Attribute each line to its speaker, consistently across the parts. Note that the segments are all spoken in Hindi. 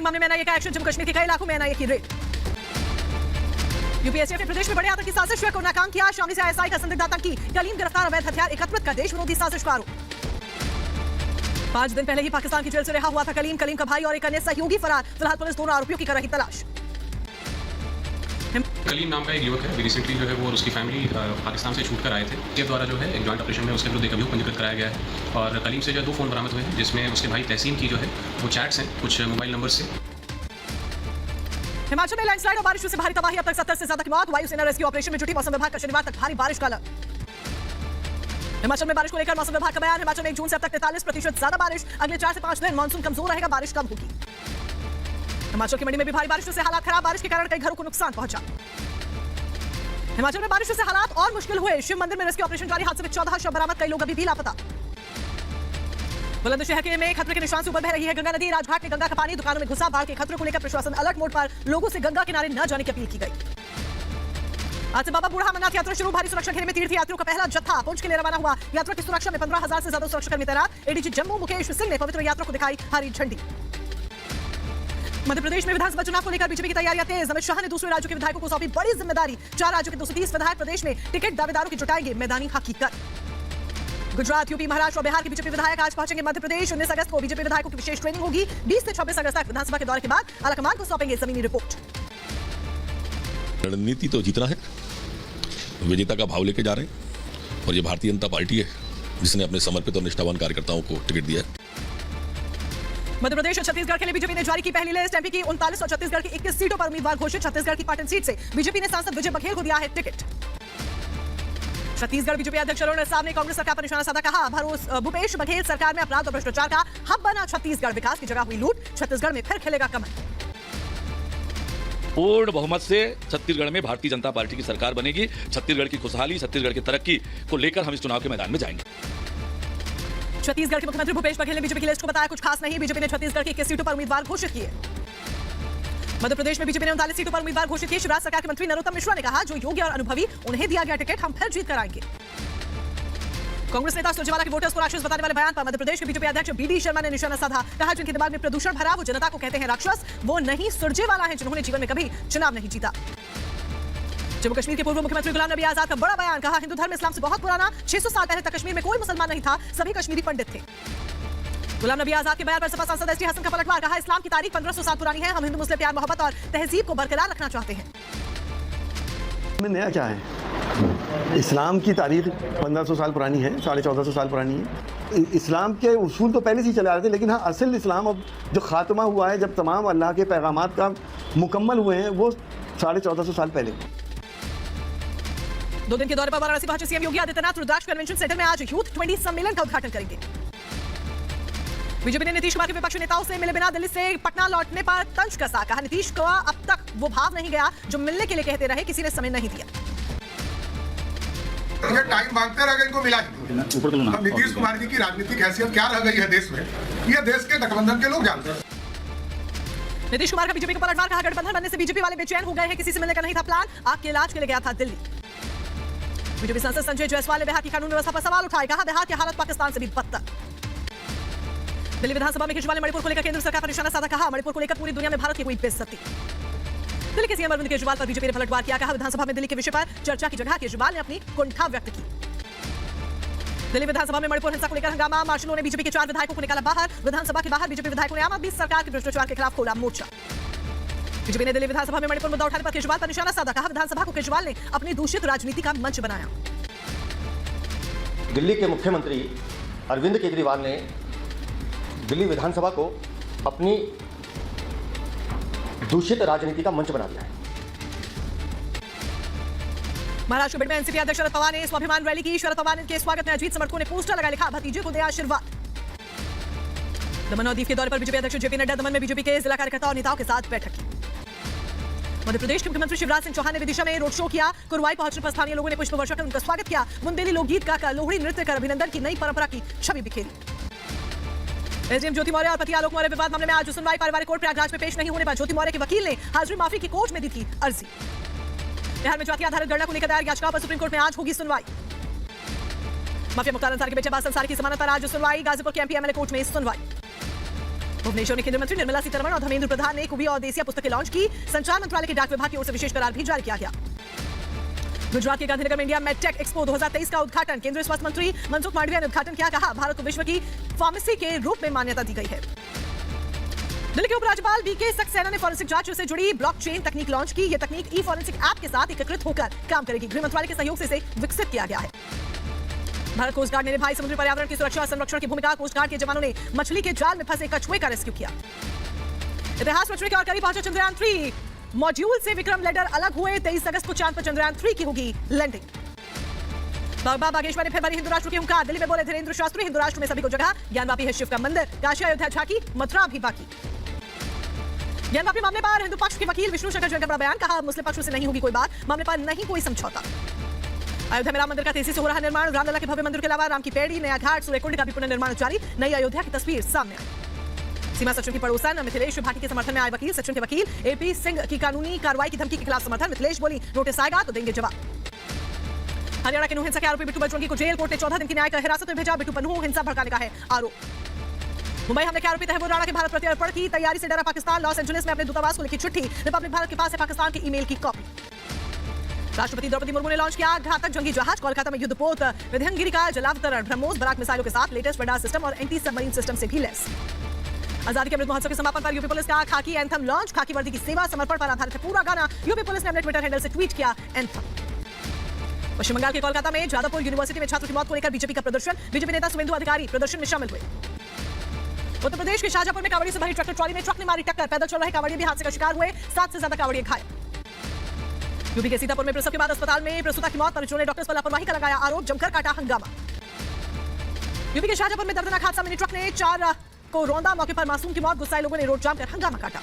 Speaker 1: फायरिंग मामले में एनआईए का एक्शन, जम्मू कश्मीर के कई इलाकों में एनआईए की रेड। यूपीएससी ने प्रदेश में बड़े आतंकी साजिश को नाकाम किया, शामिल से आईएसआई का संदिग्ध आतंकी कलीम गिरफ्तार, अवैध हथियार एकत्रित कर देश विरोधी साजिश का आरोप। 5 दिन पहले ही पाकिस्तान की जेल से रिहा हुआ था कलीम का भाई और एक अन्य सहयोगी फरार, फिलहाल पुलिस दोनों आरोपियों की कर रही तलाश।
Speaker 2: कलीम नाम का एक युवक है, रिसेंटली जो है वो और उसकी फैमिली पाकिस्तान से छूट कर आए थे। के द्वारा जो है एक जॉइंट ऑपरेशन में उसके विरुद्ध एक अभियोग पंजीकृत कराया गया है और कलीम से जो 2 फोन बरामद हुए हैं, जिसमें उसके भाई तहसीन की जो है वो चैट्स हैं कुछ मोबाइल नंबर से।
Speaker 1: हिमाचल में लैंडस्लाइड और बारिश से भारी तबाही, अब तक 70 से ज्यादा की मौत, वायुसेना रेस्क्यू ऑपरेशन में जुटी, मौसम विभाग का शनिवार तक भारी बारिश का अलर्ट। हिमाचल में बारिश को लेकर मौसम विभाग का बयान, हिमाचल में 1 जून से अब तक 43% ज्यादा बारिश, अगले 4 से 5 दिन मानसून कमजोर रहेगा, बारिश कम होगी। हिमाचल की मंडी में भी भारी बारिश से हालात खराब, बारिश के कारण कई घरों को नुकसान पहुंचा। हिमाचल में बारिश से हालात और मुश्किल हुए, शिव मंदिर में रेस्क्यू ऑपरेशन जारी, हादसे में 14 शव बरामद, कई लोग अभी भी लापता। बुलंदशहर में खतरे के निशान से ऊपर बह रही है गंगा नदी, राजघाट में गंगा का पानी दुकानों में घुसा, बाढ़ के खतरे को लेकर प्रशासन अलर्ट मोड पर, लोगों से गंगा किनारे न जाने की अपील की गई। आज से बाबा बूढ़ा अमरनाथ यात्रा शुरू, भारी सुरक्षा घेरे में तीर्थ यात्रियों का पहला जत्था पुंछ के लिए रवाना हुआ, यात्रा की सुरक्षा में 15,000 से ज्यादा सुरक्षाकर्मी तैनात। एडीजी जम्मू मुकेश सिंह ने पवित्र यात्रा को दिखाई हरी झंडी। मध्य प्रदेश में विधानसभा चुनाव को लेकर बीजेपी की तैयारियां तेज, अमित शाह ने दूसरे राज्यों के विधायकों को सौंपी बड़ी जिम्मेदारी, 4 राज्यों के 230 विधायक प्रदेश में टिकट दावेदारों की जुटाएंगे मैदानी हकीकत। गुजरात, यूपी, महाराष्ट्र और बिहार के बीजेपी विधायक आज पहुंचेंगे मध्य प्रदेश, 19 अगस्त को बीजेपी विधायकों की विशेष ट्रेनिंग होगी, 20 से 26 अगस्त तक विधानसभा के दौरे के बाद आलाकमान को सौंपेंगे जमीनी रिपोर्ट।
Speaker 3: रणनीति तो जीतना है, विजेता का भाव लेके जा रहे हैं और ये भारतीय जनता पार्टी है जिसने अपने समर्पित और निष्ठावान कार्यकर्ताओं को टिकट दिया है।
Speaker 1: मध्य प्रदेश और छत्तीसगढ़ के लिए बीजेपी ने जारी की पहली लिस्ट, एमपी की 39 और छत्तीसगढ़ की 21 सीटों पर उम्मीदवार घोषित, छत्तीसगढ़ की पाटन सीट से बीजेपी ने सांसद विजय बघेल को दिया है टिकट। छत्तीसगढ़ बीजेपी अध्यक्ष अरुण साहब ने कांग्रेस सरकार पर निशाना साधा, कहा भूपेश बघेल सरकार में अपराध और भ्रष्टाचार का हब बना छत्तीसगढ़, विकास की जगह हुई लूट, छत्तीसगढ़ में फिर खेलेगा कमल।
Speaker 4: पूर्ण बहुमत से छत्तीसगढ़ में भारतीय जनता पार्टी की सरकार बनेगी, छत्तीसगढ़ की खुशहाली, छत्तीसगढ़ की तरक्की को लेकर हम इस चुनाव के मैदान में जाएंगे।
Speaker 1: छत्तीसगढ़ के मुख्यमंत्री भूपेश बघेल ने बीजेपी की लिस्ट को बताया कुछ खास नहीं, बीजेपी ने छत्तीसगढ़ की 21 सीटों पर उम्मीदवार घोषित किए। मध्य प्रदेश में बीजेपी ने 39 सीटों पर उम्मीदवार घोषित किए, शिवराज सरकार के मंत्री नरोत्तम मिश्रा ने कहा जो योग्य और अनुभवी उन्हें दिया गया टिकट हम फिर जीत कर आएंगे। कांग्रेस नेता सुरजेवाला के वोटर्स को राक्षस बताने वाले बयान पर मध्य प्रदेश के बीजेपी अध्यक्ष बीडी शर्मा ने निशाना साधा, कहा जिनके दिमाग में प्रदूषण भरा वो जनता को कहते हैं राक्षस, वो नहीं सुरजेवाला है जिन्होंने जीवन में कभी चुनाव नहीं जीता। जम्मू कश्मीर के पूर्व मुख्यमंत्री गुलाम नबी आजाद का बड़ा बयान, कहा हिंदू धर्म इस्लाम से बहुत पुराना, 600 साल पहले तक कश्मीर में कोई मुसलमान नहीं था, सभी कश्मीरी पंडित थे। गुलाम नबी आजाद के बयान पर सपा सांसद एसटी हसन का पलटवार, कहा इस्लाम की तारीख 1500 साल पुरानी है, हम हिंदू मुस्लिम प्यार मोहब्बत और तहजीब को बरकरार रखना चाहते हैं।
Speaker 5: नया क्या है, इस्लाम की तारीख 1500 साल पुरानी है, 1450 साल पुरानी है। इस्लाम के उसूल तो पहले से ही चले आ रहे थे, लेकिन हाँ असल इस्लाम अब जो खात्मा हुआ है, जब तमाम अल्लाह के पैगामात का मुकम्मल हुए हैं, वो 1450 साल पहले।
Speaker 1: 2 दिन के दौरे पर वाराणसी पहुंचे सीएम योगी आदित्यनाथ, रुद्राक्ष कन्वेंशन सेंटर में आज यूथ 20 सम्मेलन का उद्घाटन करेंगे। बीजेपी ने नीतीश कुमार के विपक्षी नेताओं से मिले बिना दिल्ली से पटना लौटने पर तंज कसा, कहा नीतीश को अब तक वो भाव नहीं गया जो मिलने के लिए कहते रहे, किसी ने समय नहीं दिया।
Speaker 6: ये टाइम मांगते रह गए, इनको मिला नहीं। नीतीश कुमार जी की राजनीतिक हैसियत क्या रह गई है देश में, ये देश के गठबंधन के लोग जानते हैं।
Speaker 1: नीतीश कुमार का बीजेपी का पलटवार, कहा गठबंधन बनने से बीजेपी वाले बेचैन हो गए हैं, किसी से मिलने का नहीं था प्लान, आग के इलाज के लिए गया था दिल्ली। बीजेपी सांसद संजय जायसवाल ने बिहार की कानून व्यवस्था पर सवाल उठाए, कहा बिहार की हालत पाकिस्तान से भी बदतर। दिल्ली विधानसभा में केजरीवाल ने मणिपुर को लेकर केंद्र सरकार पर निशाना साधा, कहा मणिपुर को लेकर पूरी दुनिया में भारत की कोई बेइज्जती। दिल्ली के सीएम अरविंद केजरीवाल पर बीजेपी ने पलटवार किया, कहा विधानसभा में दिल्ली के विषय पर चर्चा की जगह केजरीवाल ने अपनी कुंठा व्यक्त की। दिल्ली विधानसभा में मणिपुर हिंसा को लेकर हंगामा, मार्शलों ने बीजेपी के 4 विधायकों को निकाला बाहर, विधानसभा के बाहर बीजेपी विधायकों ने आम आदमी सरकार के भ्रष्टाचार के खिलाफ खोला मोर्चा। बीजेपी ने दिल्ली विधानसभा में मणिपुर मुद्दा उठाने पर केजरीवाल पर निशाना साधा, कहा विधानसभा को केजरीवाल ने अपनी दूषित राजनीति का मंच बनाया।
Speaker 7: दिल्ली के मुख्यमंत्री अरविंद केजरीवाल ने दिल्ली विधानसभा को अपनी दूषित राजनीति का मंच बना दिया है।
Speaker 1: महाराष्ट्र बिड में एनसीपी अध्यक्ष शरद पवार ने स्वाभिमान रैली की, शरद पवार के स्वागत में अजीत समर्थकों ने पोस्टर लगा, लिखा भतीजे को दे आशीर्वाद। दमन और दीव के दौरे पर बीजेपी अध्यक्ष जेपी नड्डा दमन में बीजेपी के जिला कार्यकर्ताओं और नेताओं के साथ बैठक की। मध्य प्रदेश के मुख्यमंत्री शिवराज सिंह चौहान ने विदिशा में रोड शो किया, कुरवाई पहुंचने पर स्थानीय लोगों ने पुष्प वर्षा कर उनका स्वागत किया, बुंदेली लोकगीत गाकर लोहड़ी नृत्य कर अभिनंदन की नई परंपरा की छवि बिखेरी। एसडीएम ज्योति मौर्य और पति आलोक मौर्य विवाद मामले में आज सुनवाई, पारिवारिक कोर्ट प्रयागराज में पेश नहीं होने पर ज्योति मौर्य के वकील ने हाजिरी माफी की कोर्ट में दी थी अर्जी। बिहार में जाति आधारित गणना को लेकर दायर याचिका पर सुप्रीम कोर्ट में आज होगी सुनवाई। माफिया मुख्तार अंसारी के बेटे अब्बास अंसारी की जमानत पर आज सुनवाई, गाजीपुर के एमपी एमएलए कोर्ट में सुनवाई। भुवनेश्वर में केंद्रीय मंत्री निर्मला सीतारमण और धर्मेंद्र प्रधान ने कुबी और देसिया पुस्तकें लॉन्च की। संचार मंत्रालय के डाक विभाग की ओर से विशेष करार भी जारी किया गया। गुजरात के गांधीनगर में इंडिया मेडटेक एक्सपो 2023 का उद्घाटन केंद्रीय स्वास्थ्य मंत्री मनसुख मांडविया ने उद्घाटन किया। कहा, भारत को विश्व की फार्मेसी के रूप में मान्यता दी गई है। दिल्ली के उपराज्यपाल बीके सक्सेना ने फॉरेंसिक जांच से जुड़ी ब्लॉकचेन तकनीक लॉन्च की। यह तकनीक ई फॉरेंसिक ऐप के साथ एकीकृत होकर काम करेगी। गृह मंत्रालय के सहयोग से इसे विकसित किया गया है। भारत कोस्ट गार्ड ने निभाई समुद्री पर्यावरण की सुरक्षा और संरक्षण की भूमिका। कोस्ट गार्ड के जवानों ने मछली के जाल में फंसे कछुए का रेस्क्यू किया। इतिहास रचने के और करीब पहुंचा चंद्रयान 3 मॉड्यूल से विक्रम लैंडर अलग हुए। 23 अगस्त को चांद पर चंद्रयान 3 की होगी लैंडिंग। बाबा बागेश्वर ने फिर भरी हिंदू राष्ट्र की हुंकार। दिल्ली में बोले धीरेन्द्र शास्त्री, हिंदू राष्ट्र में सभी को जगह। ज्ञानवापी है शिव का मंदिर। काशी अयोध्या झांकी, मथुरा भी बाकी। ज्ञानवापी मामले पर हिंदू पक्ष के वकील विष्णु शंकर जैन का बड़ा बयान। कहा, मुस्लिम पक्ष से नहीं होगी कोई बात, मामले पर नहीं कोई समझौता। अयोध्या में राम मंदिर का तेजी से हो रहा निर्माण। रामलला के भव्य मंदिर के अलावा राम की पेड़ी, नया घाट, सूर्यकुंड का भी पुनर्निर्माण जारी। नई अयोध्या की तस्वीर सामने आई। सीमा सचिन की पड़ोसन मिथिलेश भाटी के समर्थन में आए वकील। सचिन के वकील एपी सिंह की कानूनी कार्रवाई की धमकी के खिलाफ समर्थन। मिथिलेश बोली, नोटिस आएगा तो देंगे जवाब। हरियाणा के नूह हिंसा के आरोपी बिट्टू बजरंगी को जेल कोर्ट ने 14 दिन की न्यायिक हिरासत में भेजा। बिट्टू पन्नू हिंसा भड़काने का है आरोप। मुंबई हमले के आरोपी तहव्वुर राणा के भारत प्रत्यर्पण की तैयारी से डरा पाकिस्तान। लॉस एंजलिस में अपने दूतावास को लिखी चिट्ठी। रिपब्लिक भारत के पास है पाकिस्तान की ईमेल की कॉपी। राष्ट्रपति द्रौपदी मुर्मू ने लॉन्च किया घातक जंगी जहाज। कोलकाता में युद्धपोत विध्यांगिरी का जलावतरण। ब्रह्मोस बराक मिसाइलों के साथ लेटेस्ट रडार सिस्टम और एंटी सबमरीन सिस्टम से भी लैस। आजादी के अमृत महोत्सव के समापन पर यूपी पुलिस का खाकी एंथम लॉन्च। खाकी वर्दी की सेवा समर्पण पर आधारित है पूरा गाना। यूपी पुलिस ने अपने ट्विटर हैंडल से ट्वीट किया एंथम। पश्चिम बंगाल के कोलकाता में जादवपुर यूनिवर्सिटी में छात्र की मौत को लेकर बीजेपी का प्रदर्शन। बीजेपी नेता शुभेंदु अधिकारी प्रदर्शन में शामिल हुए। उत्तर प्रदेश के शाहजहांपुर में कांवड़ियों से भरी ट्रैक्टर ट्रॉली में ट्रक ने मारी टक्कर। पैदल चल रहे कांवड़िये भी हादसे का शिकार हुए। 7 से ज्यादा कांवड़िये घायल। यूपी के सीतापुर में प्रसव के बाद अस्पताल में प्रसूता की मौत। परिजनों ने डॉक्टर्स पर लापरवाही का लगाया आरोप। जमकर काटा हंगामा। यूपी के शाहजहांपुर में दर्दनाक हादसा। मिनी ट्रक ने 4 को रौंदा। मौके पर मासूम की मौत। गुस्साए लोगों ने रोड जाम कर हंगामा काटा।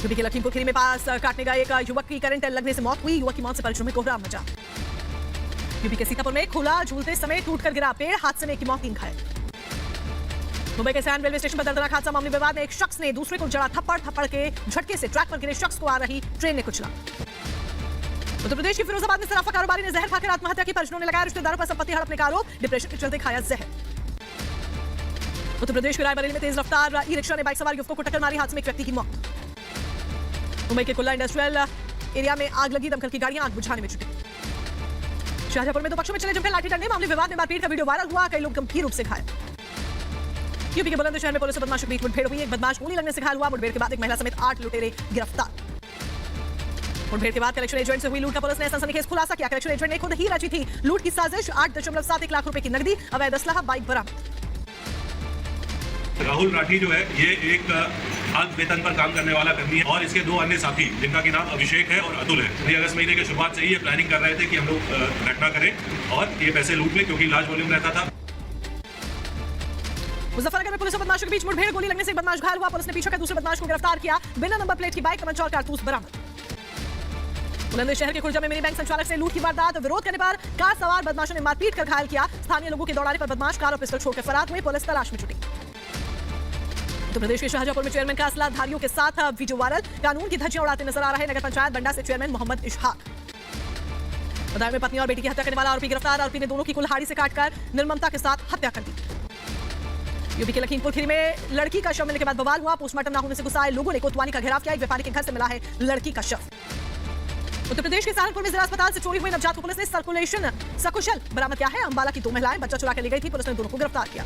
Speaker 1: यूपी के लखीमपुर खीरी में पास काटने गए एक युवक की करंट लगने से मौत हुई। युवक की मौत से परिजनों में कोहराम मचा। यूपी के सीतापुर में खुला झूलते समय टूटकर गिरा पेड़। हादसे में एक की मौत, 3 घायल। मुंबई के सैन रेलवे स्टेशन पर दर्दनाक हादसा। मामूली विवाद में एक शख्स ने दूसरे को जड़ा थप्पड़। थप्पड़ के झटके से ट्रैक पर गिरे शख्स को आ रही ट्रेन ने कुचला। उत्तर प्रदेश के फिरोजाबाद में सराफा कारोबारी ने जहर खाकर आत्महत्या की। परिजनों ने लगाया रिश्तेदारों पर संपत्ति हड़पने का आरोप। डिप्रेशन के चलते खाया जहर। उत्तर प्रदेश के रायबरेली में तेज रफ्तार ई रिक्शा ने बाइक सवार युवकों को टक्कर मारी। हादसे में एक व्यक्ति की मौत। मुंबई के कुल्ला इंडस्ट्रियल एरिया में आग लगी। दमकल की गाड़ियां आग बुझाने में जुटी। शाहजहांपुर में 2 पक्षों में चले जमकर लाठी डंडे। मामले विवाद में मारपीट का वीडियो वायरल हुआ। कई लोग गंभीर रूप से घायल। यूपी के बुलंदशहर में पुलिस और बदमाशों के बीच मुठभेड़ हुई। एक बदमाश गोली लगने से घायल हुआ। मुठभेड़ के बाद एक महिला समेत 8 लुटेरे गिरफ्तार। मुठभेड़ के बाद कलेक्शन एजेंट से हुई लूट का पुलिस ने सनसनीखेज खुलासा किया। कलेक्शन एजेंट ने खुद ही रची थी लूट की साजिश। 8.71 लाख रुपए की नकदी, अवैध असलहा, बाइक बरामद।
Speaker 8: राहुल राठी जो है ये एक आज वेतन पर काम करने वाला कर्मी है और इसके 2 अन्य साथी जिनका की नाम अभिषेक है और अतुल है। 3 अगस्त महीने के शुरुआत से ही ये प्लानिंग कर रहे थे कि हम लोग घटना करें और ये पैसे लूट लें क्योंकि लार्ज वॉल्यूम रहता था।
Speaker 1: मुजफ्फरनगर में पुलिस और बदमाशों के बीच मुठभेड़। गोली लगने से एक बदमाश घायल हुआ। पुलिस ने पीछे कर दूसरे बदमाश को गिरफ्तार किया। बिना नंबर प्लेट की बाइक, कमंच और कारतूस बरामद। बुलंदशहर के खुर्जा में मिनी बैंक संचालक से लूट की वारदात। विरोध करने पर कार सवार बदमाशों ने मारपीट कर घायल किया। स्थानीय लोगों के दौड़ाने पर बदमाश कार और पिस्टल छोड़कर फरार हुए। पुलिस तलाश में जुटी। उत्तर प्रदेश के शाहजहांपुर में चेयरमैन का असलाधारियों के साथ वीडियो वायरल। कानून की धज्जियां उड़ाते नजर आ रहे नगर पंचायत बंडा से चेयरमैन मोहम्मद इशहाक। बदायूं में पत्नी और बेटी की हत्या करने वाला आरोपी गिरफ्तार। आरोपी ने दोनों की कुल्हाड़ी से काटकर निर्ममता के साथ हत्या कर दी। यूपी के लखीमपुर खीरी में लड़की का शव मिलने के बाद बवाल हुआ। पोस्टमार्टम न होने से गुस्साए लोगों ने कोतवाली का घेराव किया। एक व्यापारी के घर से मिला है लड़की का शव। उत्तर प्रदेश के सहारनपुर में जिला अस्पताल से चोरी हुई नवजात को पुलिस ने सर्कुलेशन सकुशल बरामद किया है। अंबाला की 2 महिलाएं बच्चा चुरा कर ले गई थी। पुलिस ने दोनों को गिरफ्तार किया।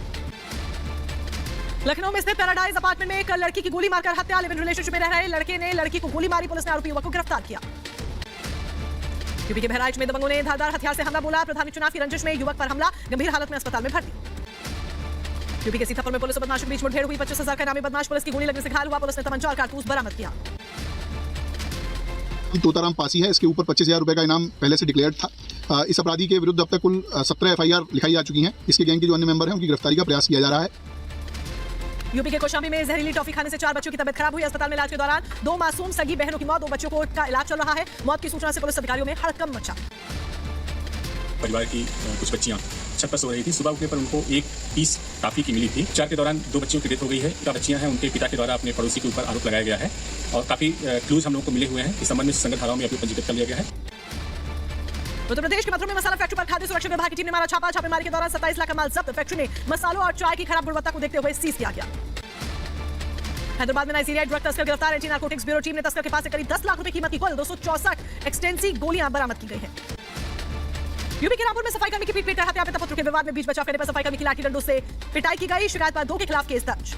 Speaker 1: लखनऊ में स्थित पैराडाइज अपार्टमेंट में एक लड़की की गोली मारकर हत्या। लिव इन रिलेशनशिप में रह रहे लड़के ने लड़की को गोली मारी। पुलिस ने आरोपी युवक को गिरफ्तार किया। यूपी के बहराइच में दबंगों ने धारदार हथियार से हमला बोला। प्रधानी चुनाव की रंजिश में युवक पर हमला। गंभीर हालत में अस्पताल में भर्ती। यूपी के सीतापुर में पुलिस और बदमाशों के बीच मुठभेड़ हुई। 25,000 का इनामी बदमाश पुलिस की गोली लगने से घायल हुआ। पुलिस ने तमंचा और कारतूस बरामद किया।
Speaker 9: तोताराम पासी है, इसके ऊपर 25,000 रुपए का इनाम पहले से डिक्लेयर्ड था। इस अपराधी के विरुद्ध अब तक कुल 17 FIR लिखाई जा चुकी हैं। इसके गैंग के जो अन्य मेंबर हैं उनकी गिरफ्तारी का प्रयास किया जा रहा है।
Speaker 1: यूपी के कौशाम्बी में जहरीली टॉफी खाने से 4 बच्चों की तबियत खराब हुई। अस्पताल में इलाज के दौरान 2 मासूम सगी बहनों की मौत। 2 बच्चों का इलाज चल रहा है। मौत की सूचना से पुलिस अधिकारियों में हड़कंप मचा।
Speaker 10: परिवार की कुछ बच्चियां छत पर सो रही थी। सुबह उठने पर उनको एक पीस टॉफी की मिली थी। उपचार के दौरान 2 बच्चियों की डेथ हो गई है। 4 बच्चियां हैं, उनके पिता के द्वारा अपने पड़ोसी के ऊपर आरोप लगाया गया है और काफी क्लूज हम लोगों को मिले हुए हैं। इस संबंध में संगत धाराओं में अभी पंजीकृत कर लिया गया है।
Speaker 1: उत्तर प्रदेश के मथुरा में मसाला फैक्ट्री पर खाद्य सुरक्षा विभाग की टीम ने मारा छापा। छापेमारी के दौरान 27 लाख का माल जब्त। फैक्ट्री में मसालों और चाय की खराब गुणवत्ता को देखते हुए सीज किया गया। हैदराबाद में नाइजीरियाई ड्रग तस्कर गिरफ्तार। एंटी नारकोटिक्स ब्यूरो टीम ने तस्कर के पास से करीब 10 लाख रुपए कीमत की कुल 264 एक्सटेंसी गोलियां बरामद की गई हैं। यूपी के रामपुर में सफाई कर्मी की पीट पीट कर हत्या, पिता पुत्र के विवाद में बीच बचाव करने पर सफाई कर्मी की लाठी डंडों से पिटाई की गई। शिकायत पर 2 के खिलाफ केस दर्ज।